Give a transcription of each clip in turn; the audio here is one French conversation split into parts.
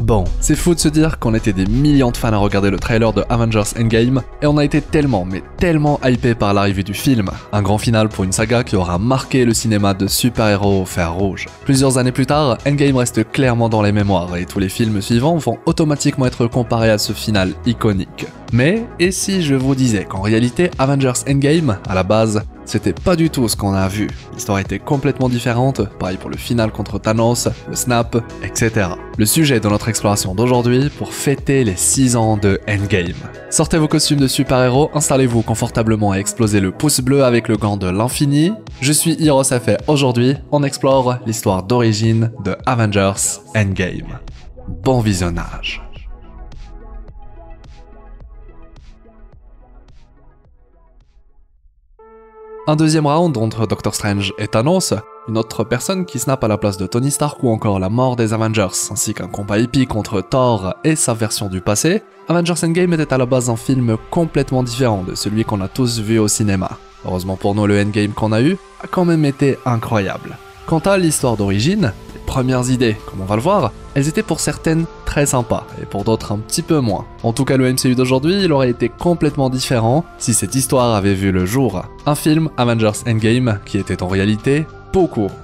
Bon, c'est fou de se dire qu'on était des millions de fans à regarder le trailer de Avengers Endgame et on a été tellement, mais tellement hypé par l'arrivée du film. Un grand final pour une saga qui aura marqué le cinéma de super-héros au fer rouge. Plusieurs années plus tard, Endgame reste clairement dans les mémoires et tous les films suivants vont automatiquement être comparés à ce final iconique. Mais, et si je vous disais qu'en réalité Avengers Endgame, à la base, c'était pas du tout ce qu'on a vu. L'histoire était complètement différente, pareil pour le final contre Thanos, le snap, etc. Le sujet de notre exploration d'aujourd'hui pour fêter les 6 ans de Endgame. Sortez vos costumes de super-héros, installez-vous confortablement et explosez le pouce bleu avec le gant de l'infini. Je suis HeroesFR et aujourd'hui, on explore l'histoire d'origine de Avengers Endgame. Bon visionnage. Un deuxième round entre Doctor Strange et Thanos, une autre personne qui snap à la place de Tony Stark ou encore la mort des Avengers, ainsi qu'un combat épique entre Thor et sa version du passé, Avengers Endgame était à la base un film complètement différent de celui qu'on a tous vu au cinéma. Heureusement pour nous, le Endgame qu'on a eu a quand même été incroyable. Quant à l'histoire d'origine, les premières idées, comme on va le voir, elles étaient pour certaines très sympas, et pour d'autres un petit peu moins. En tout cas, le MCU d'aujourd'hui, il aurait été complètement différent si cette histoire avait vu le jour. Un film, Avengers Endgame, qui était en réalité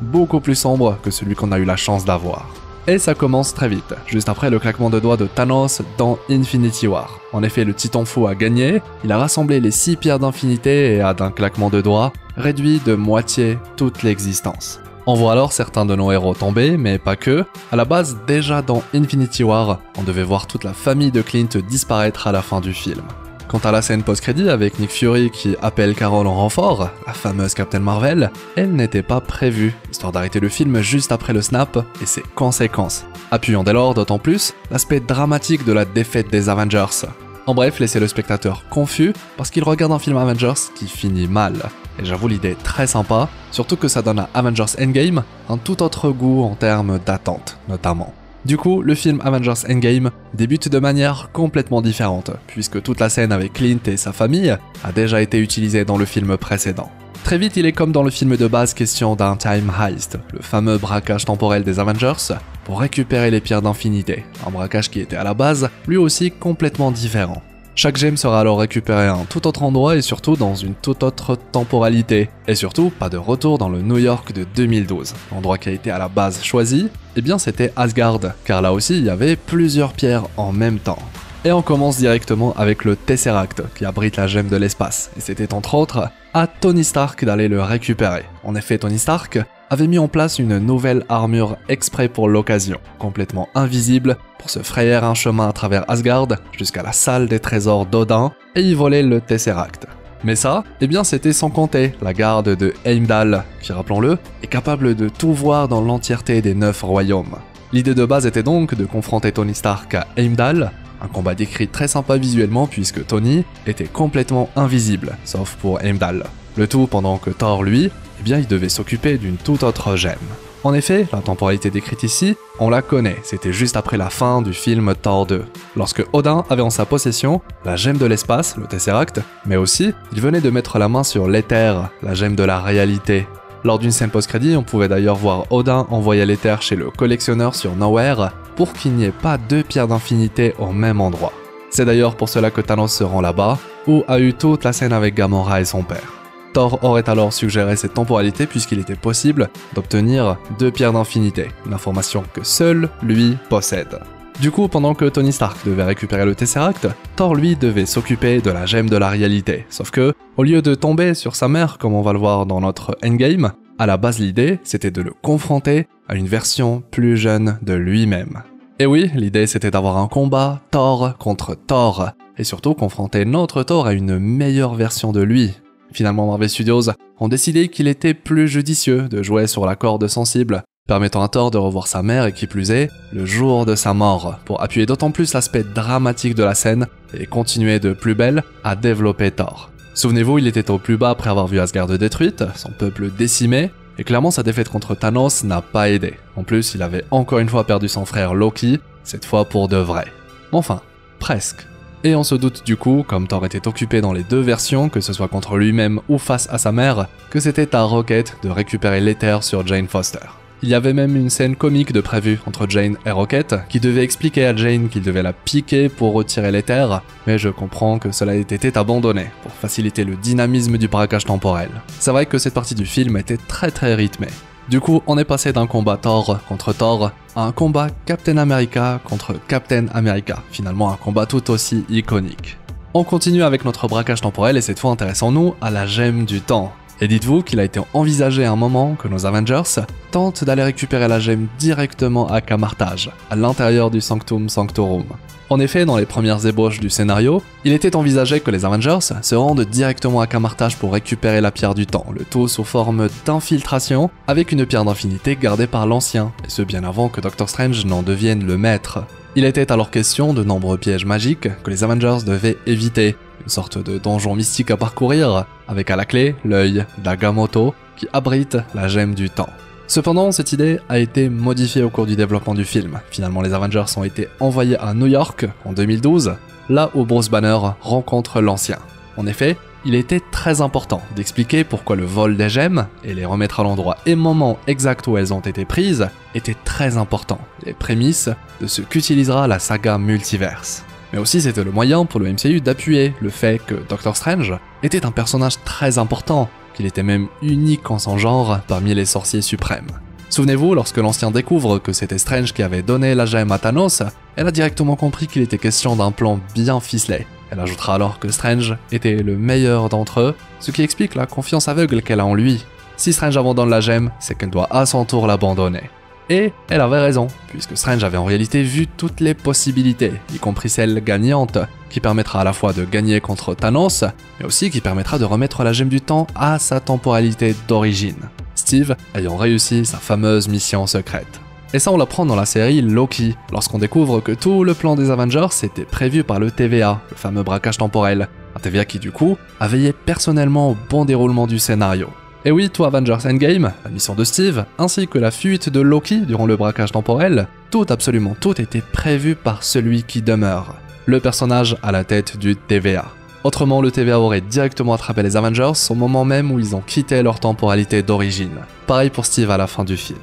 beaucoup plus sombre que celui qu'on a eu la chance d'avoir. Et ça commence très vite, juste après le claquement de doigts de Thanos dans Infinity War. En effet, le Titan Fou a gagné, il a rassemblé les 6 pierres d'infinité et a d'un claquement de doigts réduit de moitié toute l'existence. On voit alors certains de nos héros tomber, mais pas que. À la base, déjà dans Infinity War, on devait voir toute la famille de Clint disparaître à la fin du film. Quant à la scène post-crédit avec Nick Fury qui appelle Carol en renfort, la fameuse Captain Marvel, elle n'était pas prévue, histoire d'arrêter le film juste après le snap et ses conséquences. Appuyant dès lors d'autant plus l'aspect dramatique de la défaite des Avengers. En bref, laissez le spectateur confus parce qu'il regarde un film Avengers qui finit mal. Et j'avoue l'idée est très sympa, surtout que ça donne à Avengers Endgame un tout autre goût en termes d'attente, notamment. Du coup, le film Avengers Endgame débute de manière complètement différente, puisque toute la scène avec Clint et sa famille a déjà été utilisée dans le film précédent. Très vite, il est comme dans le film de base question d'un time heist, le fameux braquage temporel des Avengers, pour récupérer les pierres d'infinité, un braquage qui était à la base lui aussi complètement différent. Chaque gemme sera alors récupérée à un tout autre endroit et surtout dans une toute autre temporalité. Et surtout, pas de retour dans le New York de 2012. L'endroit qui a été à la base choisi, eh bien c'était Asgard, car là aussi il y avait plusieurs pierres en même temps. Et on commence directement avec le Tesseract, qui abrite la gemme de l'espace, et c'était entre autres à Tony Stark d'aller le récupérer. En effet, Tony Stark avait mis en place une nouvelle armure exprès pour l'occasion, complètement invisible, pour se frayer un chemin à travers Asgard jusqu'à la salle des trésors d'Odin et y voler le Tesseract. Mais ça, eh bien c'était sans compter la garde de Heimdall, qui rappelons-le, est capable de tout voir dans l'entièreté des 9 royaumes. L'idée de base était donc de confronter Tony Stark à Heimdall, un combat décrit très sympa visuellement puisque Tony était complètement invisible, sauf pour Heimdall. Le tout pendant que Thor, lui, eh bien il devait s'occuper d'une toute autre gemme. En effet, la temporalité décrite ici, on la connaît, c'était juste après la fin du film Thor 2, lorsque Odin avait en sa possession la gemme de l'espace, le Tesseract, mais aussi, il venait de mettre la main sur l'éther, la gemme de la réalité. Lors d'une scène post-crédit, on pouvait d'ailleurs voir Odin envoyer l'éther chez le collectionneur sur Nowhere pour qu'il n'y ait pas 2 pierres d'infinité au même endroit. C'est d'ailleurs pour cela que Thanos se rend là-bas, où a eu toute la scène avec Gamora et son père. Thor aurait alors suggéré cette temporalité puisqu'il était possible d'obtenir 2 pierres d'infinité, une information que seul lui possède. Du coup, pendant que Tony Stark devait récupérer le Tesseract, Thor lui devait s'occuper de la gemme de la réalité. Sauf que, au lieu de tomber sur sa mère comme on va le voir dans notre Endgame, à la base l'idée c'était de le confronter à une version plus jeune de lui-même. Et oui, l'idée c'était d'avoir un combat Thor contre Thor, et surtout confronter notre Thor à une meilleure version de lui. Finalement, Marvel Studios ont décidé qu'il était plus judicieux de jouer sur la corde sensible, permettant à Thor de revoir sa mère et qui plus est, le jour de sa mort, pour appuyer d'autant plus l'aspect dramatique de la scène et continuer de plus belle à développer Thor. Souvenez-vous, il était au plus bas après avoir vu Asgard détruite, son peuple décimé, et clairement sa défaite contre Thanos n'a pas aidé. En plus, il avait encore une fois perdu son frère Loki, cette fois pour de vrai. Enfin, presque. Et on se doute du coup, comme Thor était occupé dans les 2 versions, que ce soit contre lui-même ou face à sa mère, que c'était à Rocket de récupérer l'éther sur Jane Foster. Il y avait même une scène comique de prévue entre Jane et Rocket qui devait expliquer à Jane qu'il devait la piquer pour retirer l'éther, mais je comprends que cela ait été abandonné pour faciliter le dynamisme du braquage temporel. C'est vrai que cette partie du film était très rythmée. Du coup, on est passé d'un combat Thor contre Thor à un combat Captain America contre Captain America, finalement un combat tout aussi iconique. On continue avec notre braquage temporel et cette fois intéressons-nous à la gemme du temps. Et dites-vous qu'il a été envisagé à un moment que nos Avengers tentent d'aller récupérer la gemme directement à Camartage, à l'intérieur du Sanctum Sanctorum. En effet, dans les premières ébauches du scénario, il était envisagé que les Avengers se rendent directement à Camartage pour récupérer la pierre du temps, le tout sous forme d'infiltration, avec une pierre d'infinité gardée par l'Ancien, et ce bien avant que Doctor Strange n'en devienne le maître. Il était alors question de nombreux pièges magiques que les Avengers devaient éviter, une sorte de donjon mystique à parcourir, avec à la clé l'œil d'Agamotto qui abrite la gemme du temps. Cependant, cette idée a été modifiée au cours du développement du film. Finalement, les Avengers ont été envoyés à New York en 2012, là où Bruce Banner rencontre l'Ancien. En effet, il était très important d'expliquer pourquoi le vol des gemmes et les remettre à l'endroit et moment exact où elles ont été prises était très important, les prémices de ce qu'utilisera la saga Multiverse. Mais aussi c'était le moyen pour le MCU d'appuyer le fait que Doctor Strange était un personnage très important, qu'il était même unique en son genre parmi les sorciers suprêmes. Souvenez-vous, lorsque l'Ancien découvre que c'était Strange qui avait donné la gemme à Thanos, elle a directement compris qu'il était question d'un plan bien ficelé. Elle ajoutera alors que Strange était le meilleur d'entre eux, ce qui explique la confiance aveugle qu'elle a en lui. Si Strange abandonne la gemme, c'est qu'elle doit à son tour l'abandonner. Et elle avait raison, puisque Strange avait en réalité vu toutes les possibilités, y compris celle gagnante, qui permettra à la fois de gagner contre Thanos, mais aussi qui permettra de remettre la gemme du temps à sa temporalité d'origine. Steve ayant réussi sa fameuse mission secrète. Et ça on l'apprend dans la série Loki, lorsqu'on découvre que tout le plan des Avengers était prévu par le TVA, le fameux braquage temporel, un TVA qui du coup a veillé personnellement au bon déroulement du scénario. Et oui, tout Avengers Endgame, la mission de Steve, ainsi que la fuite de Loki durant le braquage temporel, absolument tout était prévu par celui qui demeure, le personnage à la tête du TVA. Autrement, le TVA aurait directement attrapé les Avengers au moment même où ils ont quitté leur temporalité d'origine. Pareil pour Steve à la fin du film.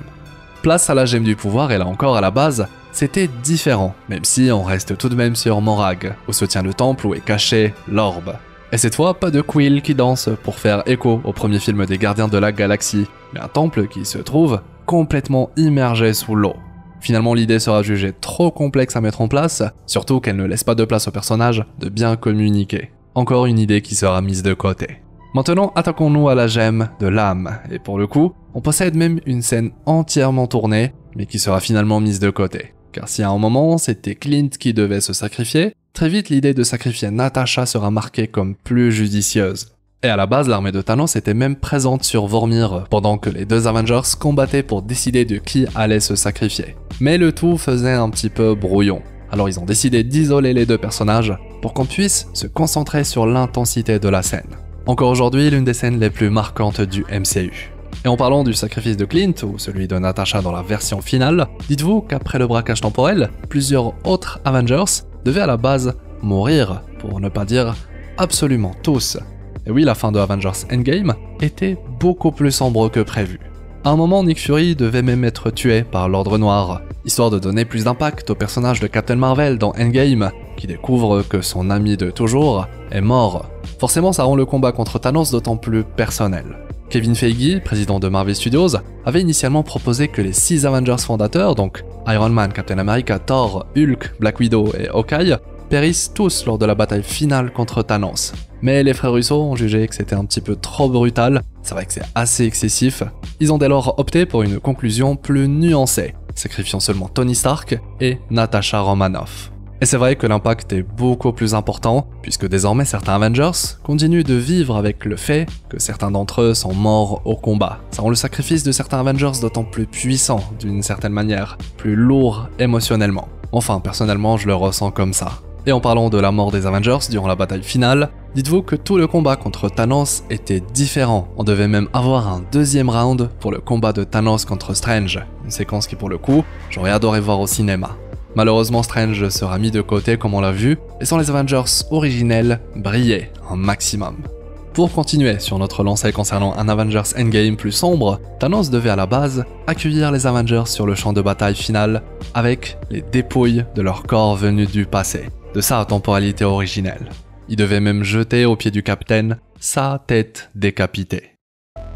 Place à la gemme du pouvoir et là encore à la base, c'était différent, même si on reste tout de même sur Morag, où se tient le temple où est caché l'orbe. Et cette fois, pas de Quill qui danse pour faire écho au premier film des Gardiens de la Galaxie, mais un temple qui se trouve complètement immergé sous l'eau. Finalement, l'idée sera jugée trop complexe à mettre en place, surtout qu'elle ne laisse pas de place au personnage de bien communiquer. Encore une idée qui sera mise de côté. Maintenant, attaquons-nous à la gemme de l'âme, et pour le coup, on possède même une scène entièrement tournée, mais qui sera finalement mise de côté. Car si à un moment, c'était Clint qui devait se sacrifier, très vite l'idée de sacrifier Natasha sera marquée comme plus judicieuse. Et à la base, l'armée de Thanos était même présente sur Vormir, pendant que les deux Avengers combattaient pour décider de qui allait se sacrifier. Mais le tout faisait un petit peu brouillon. Alors ils ont décidé d'isoler les deux personnages, pour qu'on puisse se concentrer sur l'intensité de la scène. Encore aujourd'hui, l'une des scènes les plus marquantes du MCU. Et en parlant du sacrifice de Clint, ou celui de Natasha dans la version finale, dites-vous qu'après le braquage temporel, plusieurs autres Avengers devaient à la base mourir, pour ne pas dire absolument tous. Et oui, la fin de Avengers Endgame était beaucoup plus sombre que prévu. À un moment, Nick Fury devait même être tué par l'Ordre Noir, histoire de donner plus d'impact au personnage de Captain Marvel dans Endgame, qui découvre que son ami de toujours est mort. Forcément, ça rend le combat contre Thanos d'autant plus personnel. Kevin Feige, président de Marvel Studios, avait initialement proposé que les 6 Avengers fondateurs, donc Iron Man, Captain America, Thor, Hulk, Black Widow et Hawkeye, périssent tous lors de la bataille finale contre Thanos. Mais les frères Russo ont jugé que c'était un petit peu trop brutal, c'est vrai que c'est assez excessif. Ils ont dès lors opté pour une conclusion plus nuancée, sacrifiant seulement Tony Stark et Natasha Romanoff. Et c'est vrai que l'impact est beaucoup plus important, puisque désormais certains Avengers continuent de vivre avec le fait que certains d'entre eux sont morts au combat. Ça rend le sacrifice de certains Avengers d'autant plus puissant, d'une certaine manière, plus lourd émotionnellement. Enfin, personnellement, je le ressens comme ça. Et en parlant de la mort des Avengers durant la bataille finale, dites-vous que tout le combat contre Thanos était différent. On devait même avoir un deuxième round pour le combat de Thanos contre Strange, une séquence qui pour le coup, j'aurais adoré voir au cinéma. Malheureusement, Strange sera mis de côté comme on l'a vu, laissant les Avengers originels briller un maximum. Pour continuer sur notre lancée concernant un Avengers Endgame plus sombre, Thanos devait à la base accueillir les Avengers sur le champ de bataille final avec les dépouilles de leurs corps venus du passé, de sa temporalité originelle. Il devait même jeter au pied du Capitaine sa tête décapitée.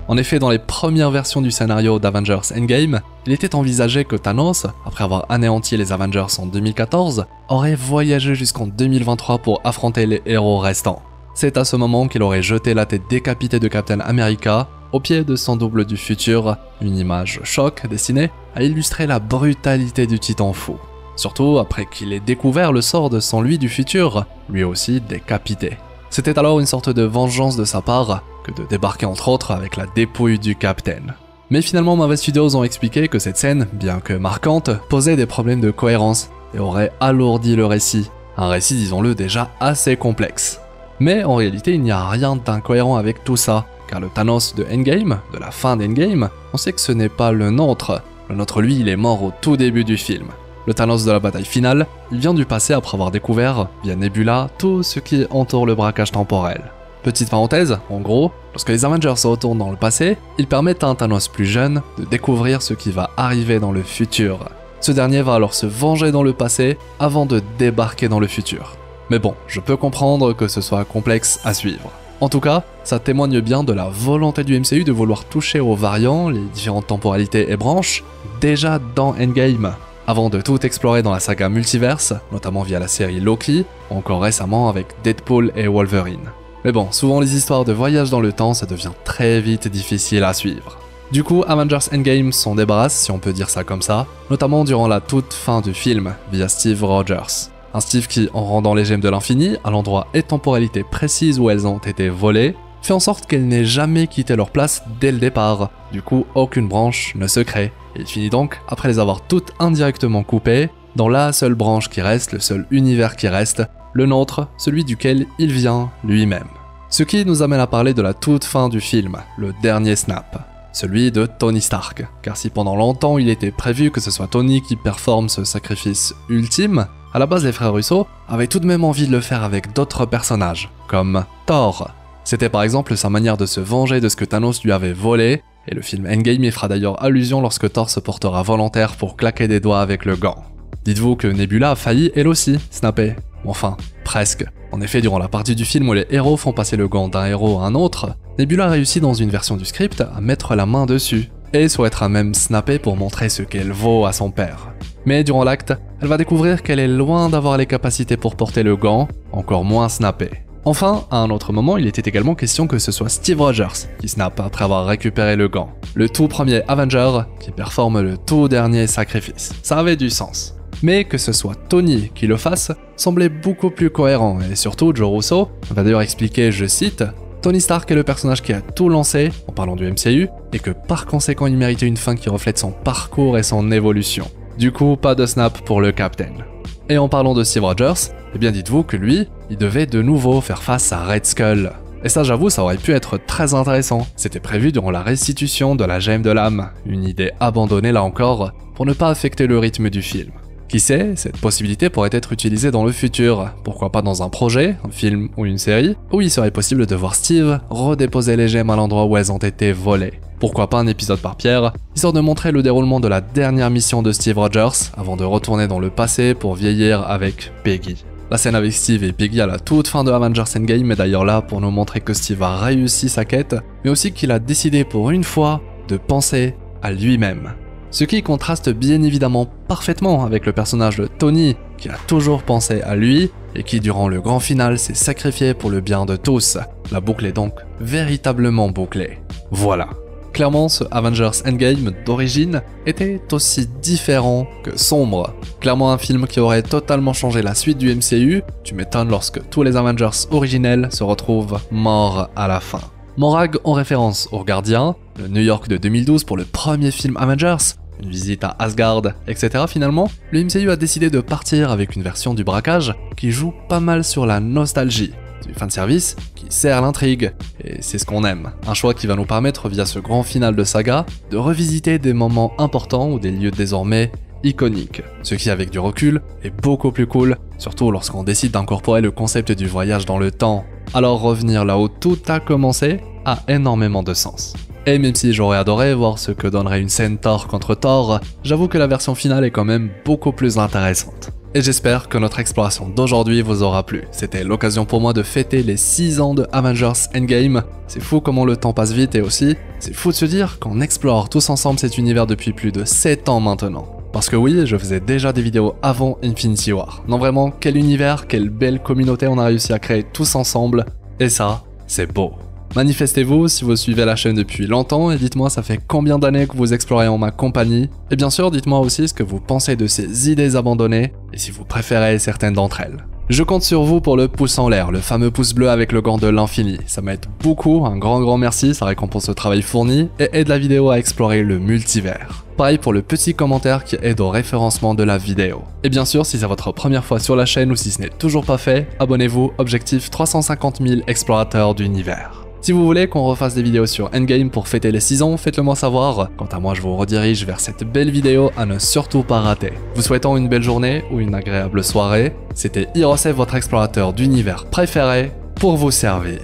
En effet, dans les premières versions du scénario d'Avengers Endgame, il était envisagé que Thanos, après avoir anéanti les Avengers en 2014, aurait voyagé jusqu'en 2023 pour affronter les héros restants. C'est à ce moment qu'il aurait jeté la tête décapitée de Captain America au pied de son double du futur, une image choc destinée à illustrer la brutalité du titan fou. Surtout après qu'il ait découvert le sort de son lui du futur, lui aussi décapité. C'était alors une sorte de vengeance de sa part que de débarquer entre autres avec la dépouille du Capitaine. Mais finalement Marvel Studios ont expliqué que cette scène, bien que marquante, posait des problèmes de cohérence et aurait alourdi le récit. Un récit, disons-le, déjà assez complexe. Mais en réalité, il n'y a rien d'incohérent avec tout ça, car le Thanos de Endgame, de la fin d'Endgame, on sait que ce n'est pas le nôtre. Le nôtre, lui, il est mort au tout début du film. Le Thanos de la bataille finale, il vient du passé après avoir découvert, via Nebula, tout ce qui entoure le braquage temporel. Petite parenthèse, en gros, lorsque les Avengers se retournent dans le passé, ils permettent à un Thanos plus jeune de découvrir ce qui va arriver dans le futur. Ce dernier va alors se venger dans le passé avant de débarquer dans le futur. Mais bon, je peux comprendre que ce soit complexe à suivre. En tout cas, ça témoigne bien de la volonté du MCU de vouloir toucher aux variants, les différentes temporalités et branches, déjà dans Endgame, avant de tout explorer dans la saga Multiverse, notamment via la série Loki, ou encore récemment avec Deadpool et Wolverine. Mais bon, souvent les histoires de voyage dans le temps, ça devient très vite difficile à suivre. Du coup, Avengers Endgame s'en débarrasse, si on peut dire ça comme ça, notamment durant la toute fin du film, via Steve Rogers. Un Steve qui, en rendant les gemmes de l'infini à l'endroit et temporalité précise où elles ont été volées, fait en sorte qu'elles n'aient jamais quitté leur place dès le départ. Du coup, aucune branche ne se crée. Et il finit donc, après les avoir toutes indirectement coupées, dans la seule branche qui reste, le seul univers qui reste, le nôtre, celui duquel il vient lui-même. Ce qui nous amène à parler de la toute fin du film, le dernier snap. Celui de Tony Stark. Car si pendant longtemps il était prévu que ce soit Tony qui performe ce sacrifice ultime, à la base les frères Russo avaient tout de même envie de le faire avec d'autres personnages, comme Thor. C'était par exemple sa manière de se venger de ce que Thanos lui avait volé, et le film Endgame y fera d'ailleurs allusion lorsque Thor se portera volontaire pour claquer des doigts avec le gant. Dites-vous que Nebula a failli elle aussi snapper. Enfin, presque. En effet, durant la partie du film où les héros font passer le gant d'un héros à un autre, Nebula réussit dans une version du script à mettre la main dessus, et souhaitera même snapper pour montrer ce qu'elle vaut à son père. Mais durant l'acte, elle va découvrir qu'elle est loin d'avoir les capacités pour porter le gant, encore moins snapper. Enfin, à un autre moment, il était également question que ce soit Steve Rogers qui snappe après avoir récupéré le gant. Le tout premier Avenger qui performe le tout dernier sacrifice. Ça avait du sens. Mais que ce soit Tony qui le fasse semblait beaucoup plus cohérent, et surtout Joe Russo va d'ailleurs expliquer, je cite, Tony Stark est le personnage qui a tout lancé, en parlant du MCU, et que par conséquent il méritait une fin qui reflète son parcours et son évolution. Du coup, pas de snap pour le Captain. Et en parlant de Steve Rogers, eh bien dites-vous que lui, il devait de nouveau faire face à Red Skull. Et ça j'avoue, ça aurait pu être très intéressant. C'était prévu durant la restitution de la gemme de l'âme, une idée abandonnée là encore, pour ne pas affecter le rythme du film. Qui sait, cette possibilité pourrait être utilisée dans le futur, pourquoi pas dans un projet, un film ou une série, où il serait possible de voir Steve redéposer les gemmes à l'endroit où elles ont été volées. Pourquoi pas un épisode par pierre, histoire de montrer le déroulement de la dernière mission de Steve Rogers, avant de retourner dans le passé pour vieillir avec Peggy. La scène avec Steve et Peggy à la toute fin de Avengers Endgame est d'ailleurs là pour nous montrer que Steve a réussi sa quête, mais aussi qu'il a décidé pour une fois de penser à lui-même. Ce qui contraste bien évidemment parfaitement avec le personnage de Tony, qui a toujours pensé à lui, et qui durant le grand final s'est sacrifié pour le bien de tous. La boucle est donc véritablement bouclée. Voilà. Clairement, ce Avengers Endgame d'origine était aussi différent que sombre. Clairement un film qui aurait totalement changé la suite du MCU, tu m'étonnes lorsque tous les Avengers originels se retrouvent morts à la fin. Morag en référence aux Gardiens, le New York de 2012 pour le premier film Avengers, une visite à Asgard, etc. Finalement, le MCU a décidé de partir avec une version du braquage qui joue pas mal sur la nostalgie, du fanservice qui sert l'intrigue, et c'est ce qu'on aime. Un choix qui va nous permettre via ce grand final de saga, de revisiter des moments importants ou des lieux désormais iconiques. Ce qui avec du recul est beaucoup plus cool, surtout lorsqu'on décide d'incorporer le concept du voyage dans le temps. alors revenir là où tout a commencé a énormément de sens. Et même si j'aurais adoré voir ce que donnerait une scène Thor contre Thor, j'avoue que la version finale est quand même beaucoup plus intéressante. Et j'espère que notre exploration d'aujourd'hui vous aura plu. C'était l'occasion pour moi de fêter les 6 ans de Avengers Endgame. C'est fou comment le temps passe vite et aussi, c'est fou de se dire qu'on explore tous ensemble cet univers depuis plus de 7 ans maintenant. Parce que oui, je faisais déjà des vidéos avant Infinity War. Non vraiment, quel univers, quelle belle communauté on a réussi à créer tous ensemble. Et ça, c'est beau. Manifestez-vous si vous suivez la chaîne depuis longtemps et dites-moi ça fait combien d'années que vous explorez en ma compagnie. Et bien sûr, dites-moi aussi ce que vous pensez de ces idées abandonnées et si vous préférez certaines d'entre elles. Je compte sur vous pour le pouce en l'air, le fameux pouce bleu avec le gant de l'infini. Ça m'aide beaucoup, un grand merci, ça récompense le travail fourni et aide la vidéo à explorer le multivers. Pareil pour le petit commentaire qui aide au référencement de la vidéo. Et bien sûr, si c'est votre première fois sur la chaîne ou si ce n'est toujours pas fait, abonnez-vous, objectif 350 000 explorateurs d'univers. Si vous voulez qu'on refasse des vidéos sur Endgame pour fêter les 6 ans, faites-le moi savoir. Quant à moi, je vous redirige vers cette belle vidéo à ne surtout pas rater. Vous souhaitant une belle journée ou une agréable soirée, c'était Hirosef, votre explorateur d'univers préféré, pour vous servir.